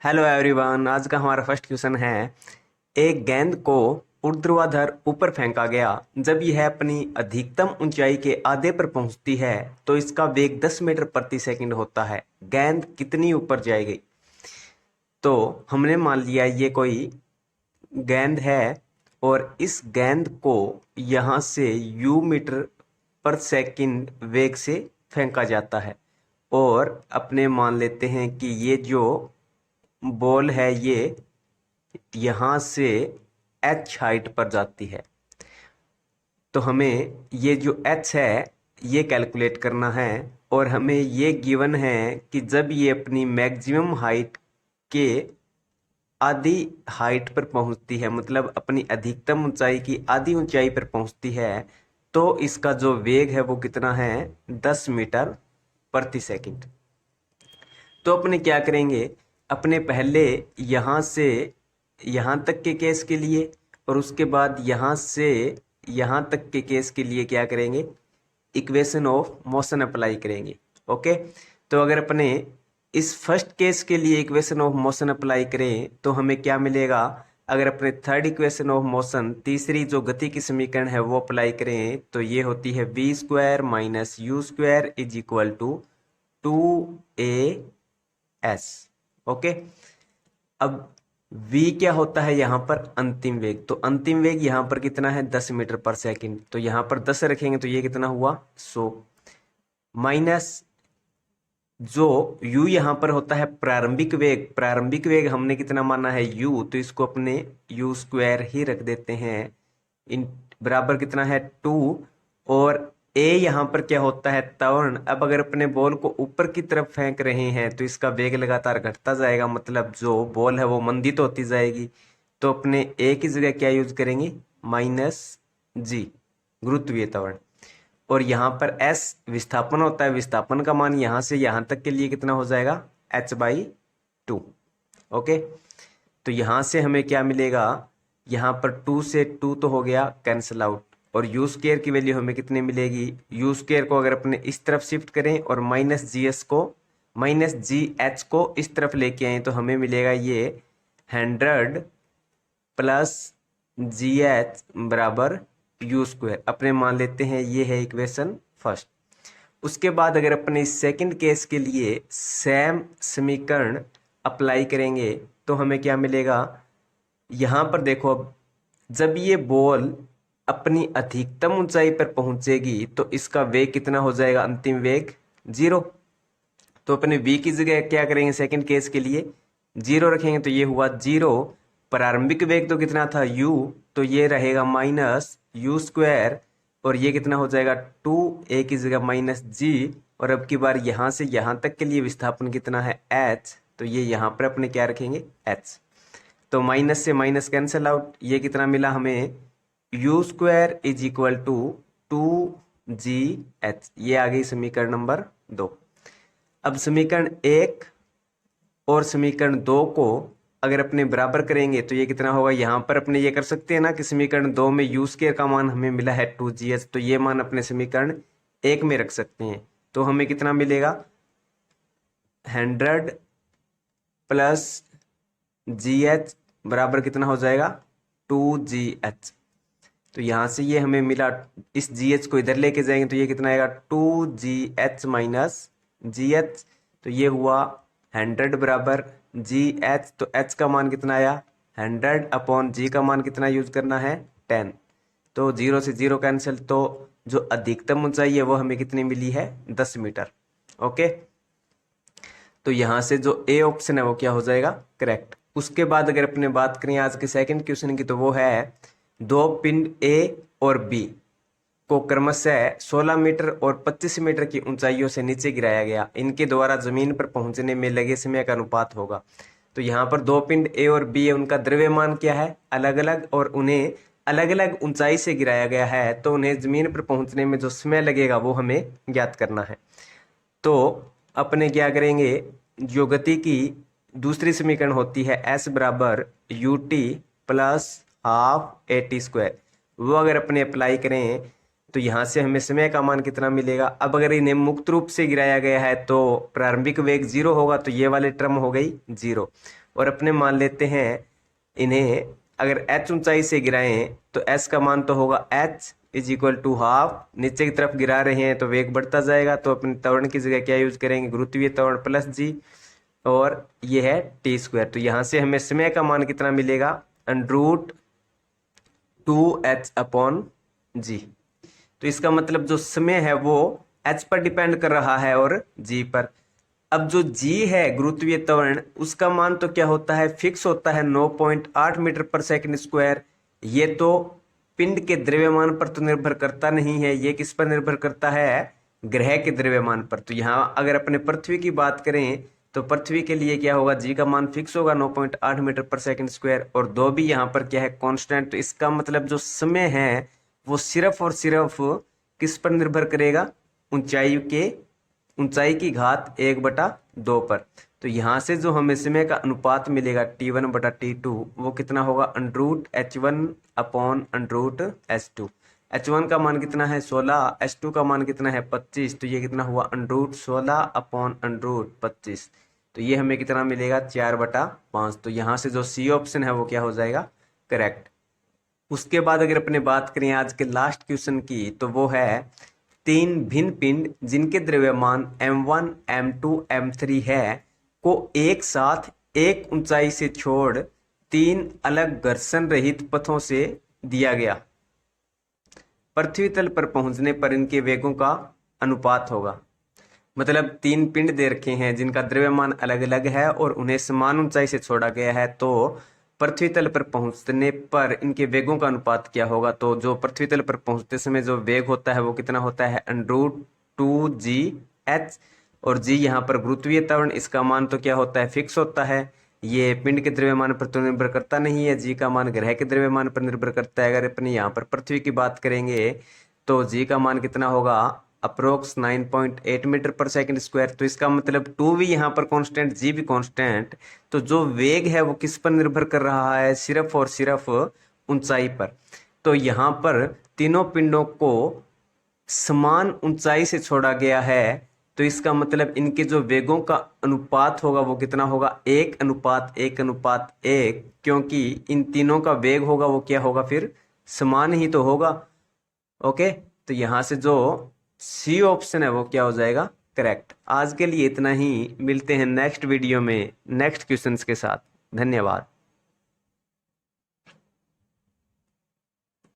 Hello everyone, आज का हमारा फर्स्ट क्वेश्चन है। एक गेंद को ऊर्ध्वाधर ऊपर फेंका गया। जब यह अपनी अधिकतम ऊंचाई के आधे पर पहुंचती है तो इसका वेग 10 मीटर प्रति सेकंड होता है। गेंद कितनी ऊपर जाएगी? तो हमने मान लिया ये कोई गेंद है और इस गेंद को यहाँ से u मीटर पर सेकंड वेग से फेंका जाता है और अपने मान लेते हैं कि ये जो बॉल है ये यहाँ से h हाइट पर जाती है। तो हमें ये जो h है ये कैलकुलेट करना है और हमें ये गिवन है कि जब ये अपनी मैक्सिमम हाइट के आधी हाइट पर पहुंचती है, मतलब अपनी अधिकतम ऊंचाई की आधी ऊंचाई पर पहुंचती है, तो इसका जो वेग है वो कितना है? 10 मीटर प्रति सेकंड। तो अपने क्या करेंगे, अपने पहले यहाँ से यहाँ तक के केस के लिए और उसके बाद यहाँ से यहाँ तक के केस के लिए क्या करेंगे, इक्वेशन ऑफ मोशन अप्लाई करेंगे। ओके, तो अगर अपने इस फर्स्ट केस के लिए इक्वेशन ऑफ मोशन अप्लाई करें तो हमें क्या मिलेगा? अगर अपने थर्ड इक्वेशन ऑफ मोशन, तीसरी जो गति की समीकरण है वो अप्लाई करें तो ये होती है v square minus u square is equal to 2a(s). Okay, अब v क्या होता है यहाँ पर? अंतिम वेग। तो अंतिम वेग यहाँ पर कितना है? 10 मीटर पर सेकंड। तो यहाँ पर 10 रखेंगे तो ये कितना हुआ? 100 माइनस जो u यहाँ पर होता है प्रारंभिक वेग। प्रारंभिक वेग हमने कितना माना है? u, तो इसको अपने u स्क्वायर ही रख देते हैं। इन बराबर कितना है? 2 और a यहाँ पर क्या होता है? त्वरण। अब अगर अपने बॉल को ऊपर की तरफ फेंक रहे हैं तो इसका वेग लगातार घटता जाएगा, मतलब जो बॉल है वो मंदित होती जाएगी। तो अपने a की जगह क्या यूज करेंगे? -g, गुरुत्वीय त्वरण। और यहाँ पर s विस्थापन होता है। विस्थापन का मान यहाँ से यहाँ तक के लिए कितना हो जाएगा? h/2। ओके, तो यहाँ से हमें क्या मिलेगा? यहाँ पर 2 से 2 तो हो गया कैंसिल आउट और यू स्क्वायर की वैल्यू हमें कितने मिलेगी? यू स्क्वायर को अगर अपने इस तरफ शिफ्ट करें और -gh को इस तरफ लेके आए तो हमें मिलेगा ये 100 प्लस gh बराबर यू स्क्वायर। अपने मान लेते हैं ये है इक्वेशन फर्स्ट। उसके बाद अगर अपने सेकंड केस के लिए सेम समीकरण अप्लाई करेंगे तो हमें क्या मिलेगा? यहाँ पर देखो, अब जब ये बॉल अपनी अधिकतम ऊंचाई पर पहुंचेगी तो इसका वेग कितना हो जाएगा? अंतिम वेग 0। तो अपने v की जगह क्या करेंगे? सेकंड केस के लिए 0 रखेंगे तो ये हुआ 0। प्रारंभिक वेग तो कितना था? u, तो ये रहेगा माइनस यू स्क्वायर और ये कितना हो जाएगा? 2a की जगह -g। और अब की बार यहाँ से यहाँ तक के लिए विस्थापन कितना है? h, तो ये यहाँ पर अपने क्या रखेंगे? h। तो माइनस से माइनस कैंसिल आउट, ये कितना मिला हमें? U square is equal to 2gh। ये आ गई समीकरण नंबर 2। अब समीकरण 1 और समीकरण 2 को अगर अपने बराबर करेंगे तो ये कितना होगा? यहाँ पर अपने ये कर सकते हैं ना कि समीकरण 2 में यू स्क्वायर का मान हमें मिला है 2gh, तो ये मान अपने समीकरण 1 में रख सकते हैं। तो हमें कितना मिलेगा? 100 प्लस gh बराबर कितना हो जाएगा? 2gh। तो यहाँ से ये हमें मिला, इस gh को इधर लेके जाएंगे तो ये कितना आएगा? 2gh minus gh। तो ये हुआ 100 बराबर gh। तो h का मान कितना आया? 100 अपॉन g का मान कितना यूज करना है? 10। तो 0 से 0 कैंसिल, तो जो अधिकतम ऊंचाई है वो हमें कितनी मिली है? 10 मीटर। ओके, तो यहाँ से जो ए ऑप्शन है वो क्या हो जाएगा? करेक्ट। उसके बाद अगर अपने बात करें आज के सेकंड क्वेश्चन की तो वो है दो पिंड ए और बी को क्रमशः 16 मीटर और 25 मीटर की ऊंचाइयों से नीचे गिराया गया। इनके द्वारा जमीन पर पहुंचने में लगे समय का अनुपात होगा। तो यहाँ पर दो पिंड ए और बी है, उनका द्रव्यमान क्या है? अलग अलग, और उन्हें अलग अलग ऊंचाई से गिराया गया है, तो उन्हें जमीन पर पहुंचने में जो समय लगेगा वो हमें ज्ञात करना है। तो अपने क्या करेंगे, जो गति की दूसरी समीकरण होती है s बराबर ut plus half at square, वो अगर अपने अप्लाई करें तो यहाँ से हमें समय का मान कितना मिलेगा। अब अगर इन्हें मुक्त रूप से गिराया गया है तो प्रारंभिक वेग 0 होगा, तो ये वाले टर्म हो गई 0। और अपने मान लेते हैं इन्हें अगर h ऊंचाई से गिराएं तो s का मान तो होगा h is equal to half, नीचे की तरफ गिरा रहे हैं तो वेग बढ़ता जाएगा, तो अपने त्वरण की जगह क्या यूज करेंगे, गुरुत्वीय त्वरण प्लस जी, और ये है टी स्क्वायर। तो यहाँ से हमें समय का मान कितना मिलेगा, √2h/g। तो इसका मतलब जो समय है वो h पर डिपेंड कर रहा है और g पर। अब जो g है गुरुत्वीय त्वरण, उसका मान तो क्या होता है, फिक्स होता है 9.8 मीटर पर सेकंड स्क्वायर। ये तो पिंड के द्रव्यमान पर तो निर्भर करता नहीं है, ये किस पर निर्भर करता है, ग्रह के द्रव्यमान पर। तो यहाँ अगर अपने पृथ्वी की बात करें तो पृथ्वी के लिए क्या होगा, जी का मान फिक्स होगा 9.8 मीटर पर सेकंड स्क्वायर, और दो भी यहाँ पर क्या है, कांस्टेंट। तो इसका मतलब जो समय है वो सिर्फ और सिर्फ किस पर निर्भर करेगा, ऊंचाई की घात 1/2 पर। तो यहाँ से जो हमें समय का अनुपात मिलेगा T1/T2 वो कितना होगा, √h1/√h2। h1 का मान कितना है 16, h2 का मान कितना है 25, तो ये कितना हुआ √16/√25। तो ये हमें कितना मिलेगा 4/5। तो यहाँ से जो सी ऑप्शन है वो क्या हो जाएगा, करेक्ट। उसके बाद अगर अपने बात करें आज के लास्ट क्वेश्चन की, तो वो है 3 भिन्न पिंड जिनके द्रव्यमान m1 m2 m3 है को एक साथ एक ऊंचाई से छोड़ 3 अलग घर्षण रहित पथों से दिया गया। पृथ्वी तल पर पहुंचने पर इनके वेगों का अनुपात होगा। मतलब 3 पिंड दे रखे हैं जिनका द्रव्यमान अलग अलग है और उन्हें समान ऊंचाई से छोड़ा गया है, तो पृथ्वी तल पर पहुंचने पर इनके वेगों का अनुपात क्या होगा। तो जो पृथ्वी तल पर पहुंचते समय जो वेग होता है वो कितना होता है, √2gh, और g यहाँ पर गुरुत्वीय त्वरण, इसका मान तो क्या होता है, फिक्स होता है। ये पिंड के द्रव्यमान पर तो निर्भर करता नहीं है, जी का मान ग्रह के द्रव्यमान पर निर्भर करता है। अगर अपने यहाँ पर पृथ्वी की बात करेंगे तो जी का मान कितना होगा, अप्रोक्स 9.8 मीटर पर सेकंड स्क्वायर। तो इसका मतलब 2 भी यहाँ पर कांस्टेंट, जी भी कांस्टेंट। तो जो वेग है वो किस पर निर्भर कर रहा है, सिर्फ और सिर्फ ऊंचाई पर। तो यहाँ पर तीनों पिंडों को समान ऊंचाई से छोड़ा गया है, तो इसका मतलब इनके जो वेगों का अनुपात होगा वो कितना होगा, 1:1:1, क्योंकि इन तीनों का वेग होगा वो क्या होगा, फिर समान ही तो होगा। ओके, तो यहाँ से जो सी ऑप्शन है वो क्या हो जाएगा, करेक्ट। आज के लिए इतना ही, मिलते हैं नेक्स्ट वीडियो में नेक्स्ट क्वेश्चंस के साथ। धन्यवाद।